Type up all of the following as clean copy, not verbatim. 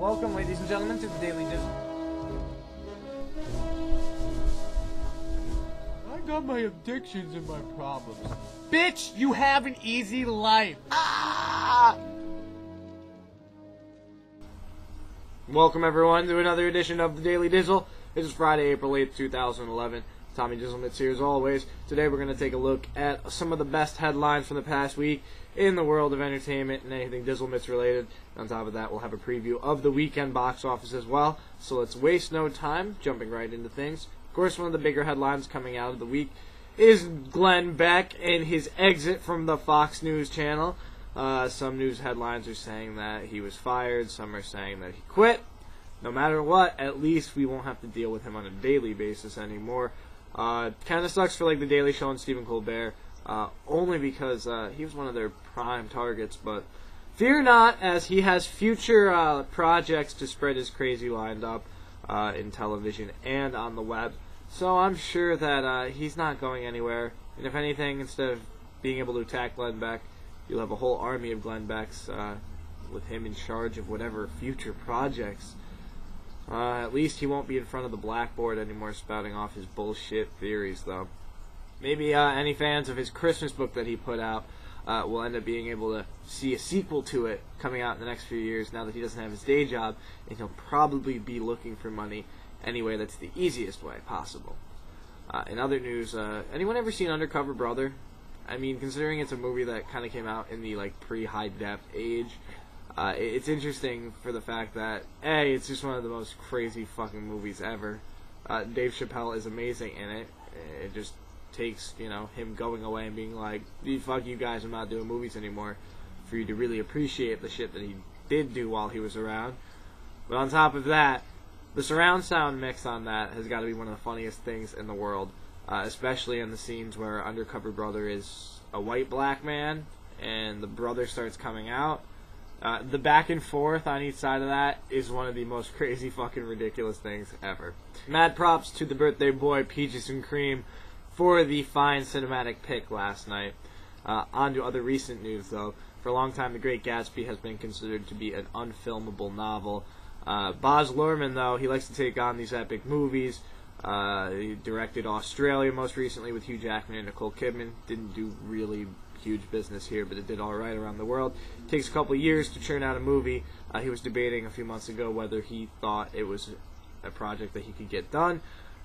Welcome, ladies and gentlemen, to the Daily Dizzle. I got my addictions and my problems. Bitch, you have an easy life. Ah! Welcome, everyone, to another edition of the Daily Dizzle. This is Friday, April 8th, 2011. Tommy Dizzlemits here as always. Today we're going to take a look at some of the best headlines from the past week in the world of entertainment and anything Dizzlemits related. On top of that, we'll have a preview of the weekend box office as well. So let's waste no time jumping right into things. Of course, one of the bigger headlines coming out of the week is Glenn Beck and his exit from the Fox News channel. Some news headlines are saying that he was fired. Some are saying that he quit. No matter what, at least we won't have to deal with him on a daily basis anymore. Kind of sucks for like the Daily Show and Stephen Colbert, only because he was one of their prime targets. But fear not, as he has future projects to spread his crazy lined up in television and on the web. So I'm sure that he's not going anywhere. And if anything, instead of being able to attack Glenn Beck, you'll have a whole army of Glenn Becks with him in charge of whatever future projects. At least he won't be in front of the blackboard anymore spouting off his bullshit theories, though. Maybe any fans of his Christmas book that he put out will end up being able to see a sequel to it coming out in the next few years now that he doesn't have his day job, and he'll probably be looking for money anyway. That's the easiest way possible. In other news, anyone ever seen Undercover Brother? I mean, considering it's a movie that kind of came out in the like pre-high-def age, it's interesting for the fact that, A, it's just one of the most crazy fucking movies ever. Dave Chappelle is amazing in it. It just takes, him going away and being like, fuck you guys, I'm not doing movies anymore, for you to really appreciate the shit that he did do while he was around. But on top of that, the surround sound mix on that has got to be one of the funniest things in the world, especially in the scenes where Undercover Brother is a white black man and the brother starts coming out. The back and forth on each side of that is one of the most crazy fucking ridiculous things ever. Mad props to the birthday boy Peaches and Cream for the fine cinematic pick last night. On to other recent news, though. For a long time, The Great Gatsby has been considered to be an unfilmable novel. Baz Luhrmann, though, he likes to take on these epic movies. He directed Australia most recently with Hugh Jackman and Nicole Kidman. Didn't do really huge business here, but it did all right around the world. It takes a couple of years to churn out a movie. He was debating a few months ago whether he thought it was a project that he could get done.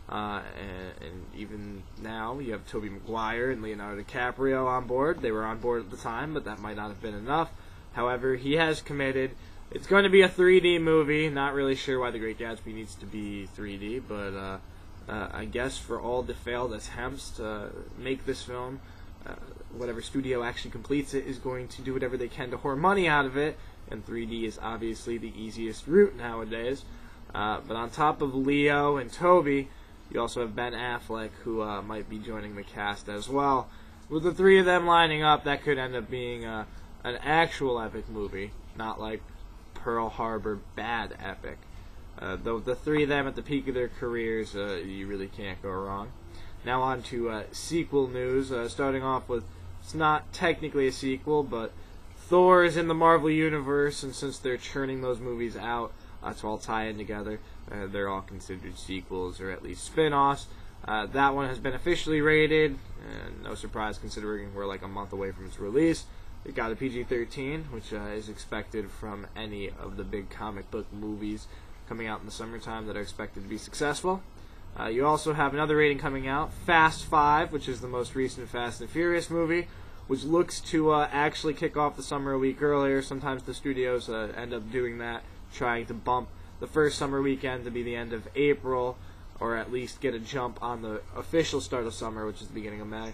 And even now, you have Tobey Maguire and Leonardo DiCaprio on board. They were on board at the time, but that might not have been enough. However, he has committed. It's going to be a 3D movie. Not really sure why The Great Gatsby needs to be 3D, but I guess for all the failed attempts to make this film, whatever studio actually completes it is going to do whatever they can to whore money out of it, and 3D is obviously the easiest route nowadays. But on top of Leo and Toby, you also have Ben Affleck, who might be joining the cast as well. With the three of them lining up, that could end up being an actual epic movie, not like Pearl Harbor bad epic. Though the three of them at the peak of their careers, you really can't go wrong. Now on to sequel news, starting off with, it's not technically a sequel, but Thor is in the Marvel Universe, and since they're churning those movies out to all tie in together, they're all considered sequels, or at least spin-offs. That one has been officially rated, and no surprise considering we're like a month away from its release. It got a PG-13, which is expected from any of the big comic book movies coming out in the summertime that are expected to be successful. You also have another rating coming out, Fast 5, which is the most recent Fast and Furious movie, which looks to actually kick off the summer a week earlier. Sometimes the studios end up doing that, trying to bump the first summer weekend to be the end of April, or at least get a jump on the official start of summer, which is the beginning of May.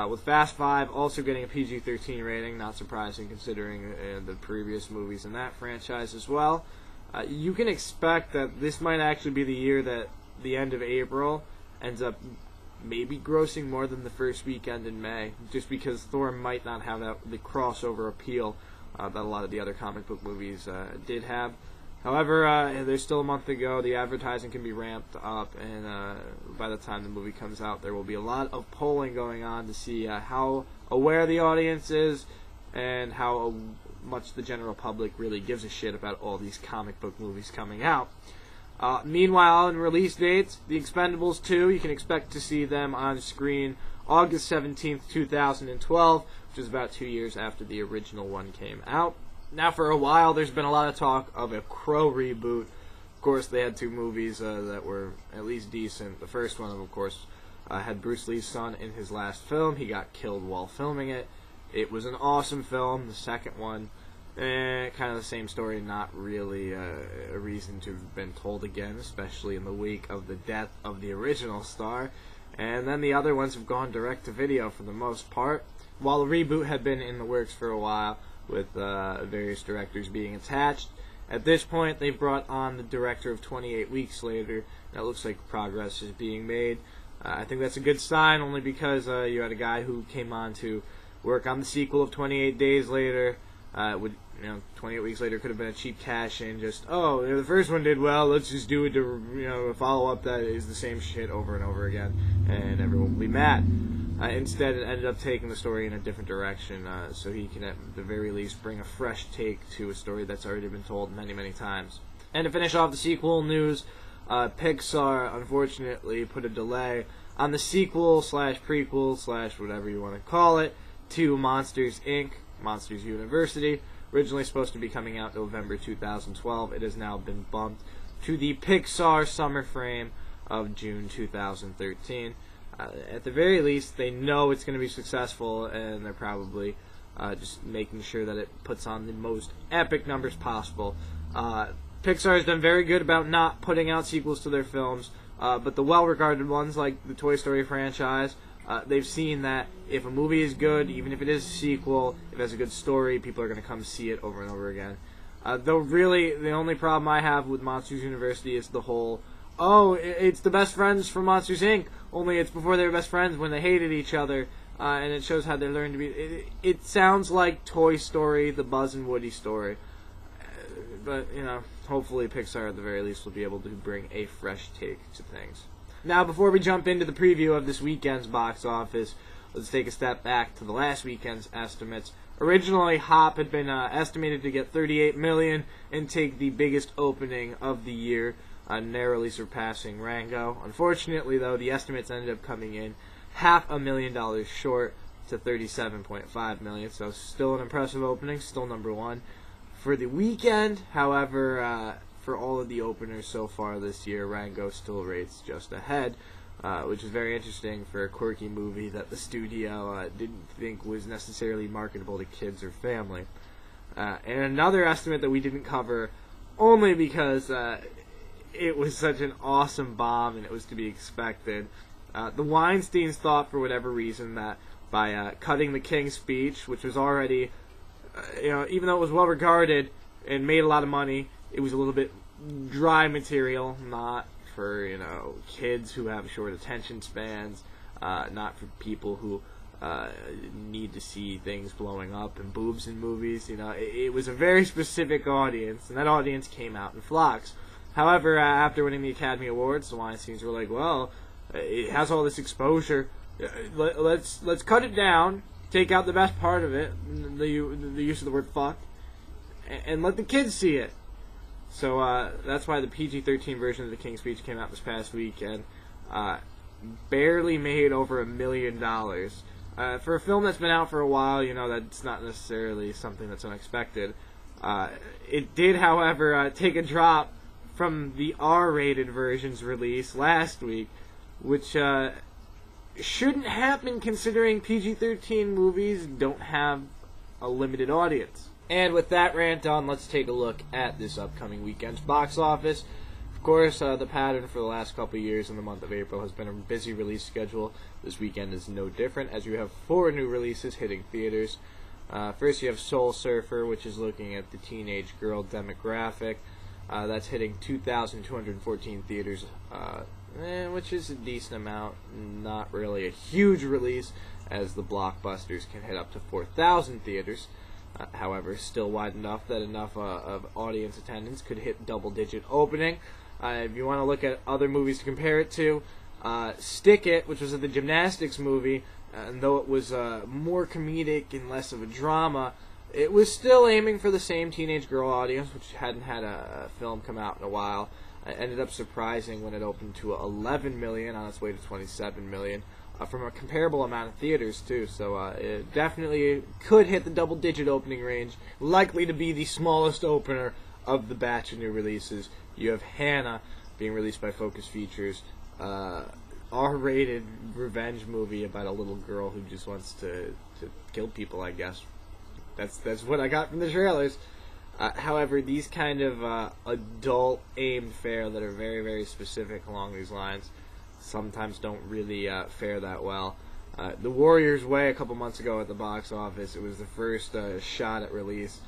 With Fast 5 also getting a PG-13 rating, not surprising considering the previous movies in that franchise as well. You can expect that this might actually be the year that the end of April ends up maybe grossing more than the first weekend in May, just because Thor might not have the crossover appeal that a lot of the other comic book movies did have. However, there's still a month to go. The advertising can be ramped up, and by the time the movie comes out, there will be a lot of polling going on to see how aware the audience is and how much the general public really gives a shit about all these comic book movies coming out. Meanwhile, in release dates, The Expendables 2, you can expect to see them on screen August 17th, 2012, which is about 2 years after the original one came out. Now, for a while, there's been a lot of talk of a Crow reboot. Of course, they had 2 movies that were at least decent. The first one, of course, had Bruce Lee's son in his last film. He got killed while filming it. It was an awesome film. The second one, kind of the same story, not really a reason to have been told again, especially in the wake of the death of the original star. And then the other ones have gone direct to video for the most part. While the reboot had been in the works for a while, with various directors being attached, at this point they've brought on the director of 28 Weeks Later, and it looks like progress is being made. I think that's a good sign, only because you had a guy who came on to work on the sequel of 28 Days Later. 28 Weeks Later could have been a cheap cash-in, just, the first one did well, let's just do it to, a follow-up that is the same shit over and over again, and everyone will be mad. Instead, it ended up taking the story in a different direction, so he can, at the very least, bring a fresh take to a story that's already been told many, many times. And to finish off the sequel news, Pixar, unfortunately, put a delay on the sequel/prequel/ whatever you want to call it, to Monsters, Inc., Monsters University. Originally supposed to be coming out November 2012. It has now been bumped to the Pixar summer frame of June 2013. At the very least, they know it's going to be successful, and they're probably just making sure that it puts on the most epic numbers possible. Pixar has done very good about not putting out sequels to their films, but the well-regarded ones, like the Toy Story franchise, they've seen that if a movie is good, even if it is a sequel, if it has a good story, people are going to come see it over and over again. Though really, the only problem I have with Monsters University is the whole, it's the best friends from Monsters, Inc., only it's before they were best friends when they hated each other, and it shows how they learned to be. It sounds like Toy Story, the Buzz and Woody story. But, hopefully Pixar at the very least will be able to bring a fresh take to things. Now, before we jump into the preview of this weekend's box office, let's take a step back to the last weekend's estimates. Originally, Hop had been estimated to get $38 million and take the biggest opening of the year, narrowly surpassing Rango. Unfortunately, though, the estimates ended up coming in $500,000 short to $37.5 million, so still an impressive opening, still number one. For the weekend, however, for all of the openers so far this year, Rango still rates just ahead, which is very interesting for a quirky movie that the studio didn't think was necessarily marketable to kids or family. And another estimate that we didn't cover, only because it was such an awesome bomb and it was to be expected. The Weinsteins thought, for whatever reason, that by cutting the King's Speech, which was already, even though it was well regarded and made a lot of money, it was a little bit dry material, not for, kids who have short attention spans, not for people who need to see things blowing up and boobs in movies. It was a very specific audience, and that audience came out in flocks. However, after winning the Academy Awards, the Weinsteins were like, well, it has all this exposure. Let's cut it down, take out the best part of it, the use of the word fuck, and let the kids see it. So that's why the PG-13 version of The King's Speech came out this past week and barely made over $1 million. For a film that's been out for a while, that's not necessarily something that's unexpected. It did, however, take a drop from the R-rated version's release last week, which shouldn't happen considering PG-13 movies don't have a limited audience. And with that rant done, let's take a look at this upcoming weekend's box office. Of course, the pattern for the last couple of years in the month of April has been a busy release schedule. This weekend is no different, as you have 4 new releases hitting theaters. First, you have Soul Surfer, which is looking at the teenage girl demographic. That's hitting 2,214 theaters, which is a decent amount. Not really a huge release, as the blockbusters can hit up to 4,000 theaters. However, still wide enough that enough of audience attendance could hit double-digit opening. If you want to look at other movies to compare it to, Stick It, which was the gymnastics movie, and though it was more comedic and less of a drama, it was still aiming for the same teenage girl audience, which hadn't had a film come out in a while. It ended up surprising when it opened to 11 million on its way to 27 million from a comparable amount of theaters too. So it definitely could hit the double-digit opening range. Likely to be the smallest opener of the batch of new releases. You have Hannah being released by Focus Features, R-rated revenge movie about a little girl who just wants to kill people, I guess. That's what I got from the trailers. However, these kind of adult-aimed fare that are very, very specific along these lines sometimes don't really fare that well. The Warrior's Way a couple months ago at the box office, it was the first shot at release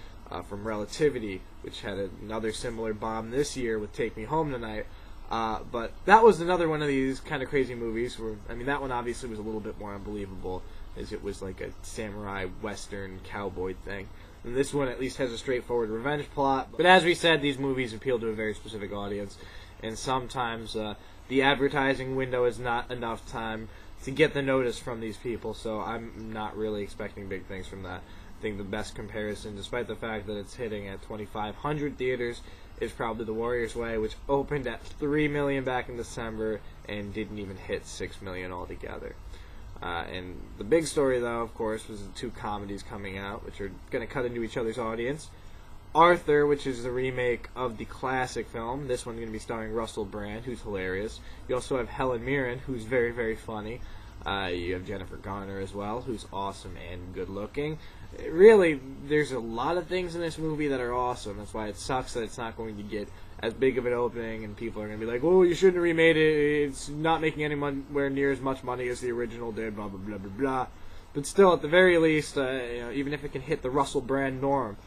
from Relativity, which had another similar bomb this year with Take Me Home Tonight. But that was another one of these kind of crazy movies where, I mean, that one obviously was a little bit more unbelievable, as it was like a samurai western cowboy thing. And this one at least has a straightforward revenge plot. But as we said, these movies appeal to a very specific audience, and sometimes the advertising window is not enough time to get the notice from these people, so I'm not really expecting big things from that. I think the best comparison, despite the fact that it's hitting at 2,500 theaters, is probably The Warrior's Way, which opened at 3 million back in December and didn't even hit 6 million altogether. And the big story, though, of course, was the two comedies coming out, which are going to cut into each other's audience. Arthur, which is the remake of the classic film. This one's going to be starring Russell Brand, who's hilarious. You also have Helen Mirren, who's very, very funny. You have Jennifer Garner as well, who's awesome and good-looking. Really, there's a lot of things in this movie that are awesome. That's why it sucks that it's not going to get as big of an opening, and people are going to be like, "Oh, you shouldn't have remade it. It's not making anywhere near as much money as the original did." Blah blah blah blah blah. But still, at the very least, even if it can hit the Russell Brand norm,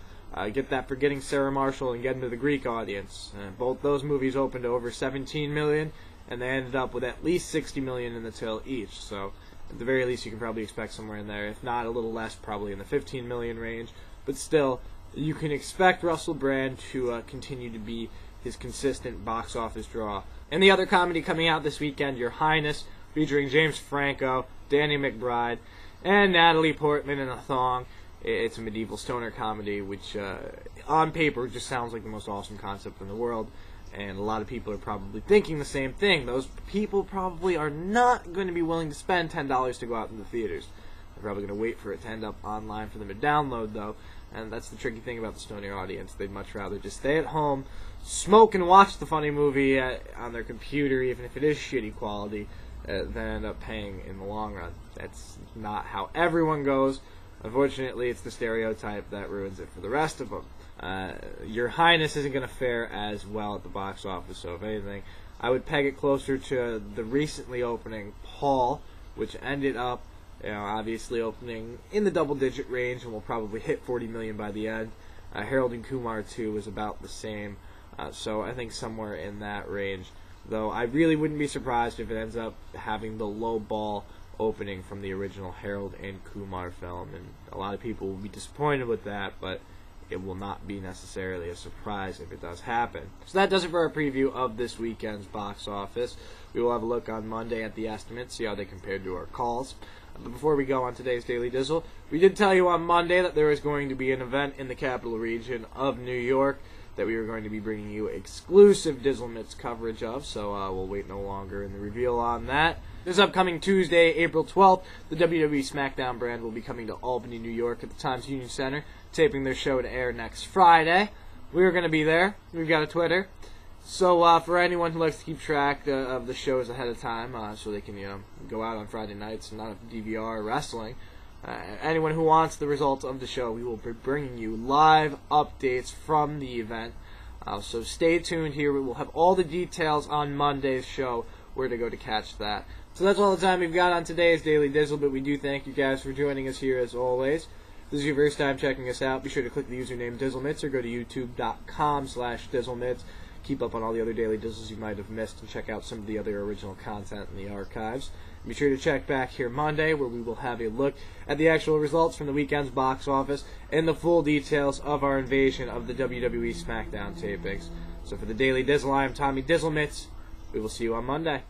get that Forgetting Sarah Marshall and get into the Greek audience. Both those movies opened to over 17 million, and they ended up with at least 60 million in the till each. So, at the very least, you can probably expect somewhere in there, if not a little less, probably in the 15 million range. But still, you can expect Russell Brand to continue to be his consistent box office draw. And the other comedy coming out this weekend, Your Highness, featuring James Franco, Danny McBride, and Natalie Portman in a thong. It's a medieval stoner comedy, which on paper just sounds like the most awesome concept in the world. And a lot of people are probably thinking the same thing. Those people probably are not going to be willing to spend $10 to go out in the theaters. They're probably going to wait for it to end up online for them to download, though. And that's the tricky thing about the stoner audience. They'd much rather just stay at home, smoke and watch the funny movie on their computer, even if it is shitty quality, than end up paying in the long run. That's not how everyone goes. Unfortunately, it's the stereotype that ruins it for the rest of them. Your Highness isn't going to fare as well at the box office, so if anything, I would peg it closer to the recently opening Paul, which ended up, obviously opening in the double-digit range and will probably hit 40 million by the end. Harold and Kumar 2 was about the same, so I think somewhere in that range. Though I really wouldn't be surprised if it ends up having the low ball opening from the original Harold and Kumar film, and a lot of people will be disappointed with that, but it will not be necessarily a surprise if it does happen. So that does it for our preview of this weekend's box office. We will have a look on Monday at the estimates, see how they compared to our calls. But before we go on today's Daily Dizzle, we did tell you on Monday that there was going to be an event in the capital region of New York that we were going to be bringing you exclusive Dizzlemits coverage of, so we'll wait no longer in the reveal on that. This upcoming Tuesday, April 12th, the WWE SmackDown brand will be coming to Albany, New York at the Times Union Center, taping their show to air next Friday. We're going to be there. We've got a Twitter. So for anyone who likes to keep track of the shows ahead of time, so they can go out on Friday nights and not have to DVR wrestling, anyone who wants the results of the show, we will be bringing you live updates from the event. So stay tuned here. We will have all the details on Monday's show, where to go to catch that. So that's all the time we've got on today's Daily Dizzle, but we do thank you guys for joining us here as always. If this is your first time checking us out, be sure to click the username Dizzlemits or go to youtube.com/Dizzlemits. Keep up on all the other Daily Dizzles you might have missed and check out some of the other original content in the archives. Be sure to check back here Monday, where we will have a look at the actual results from the weekend's box office and the full details of our invasion of the WWE SmackDown tapings. So for the Daily Dizzle, I am Tommy Dizzlemits. We will see you on Monday.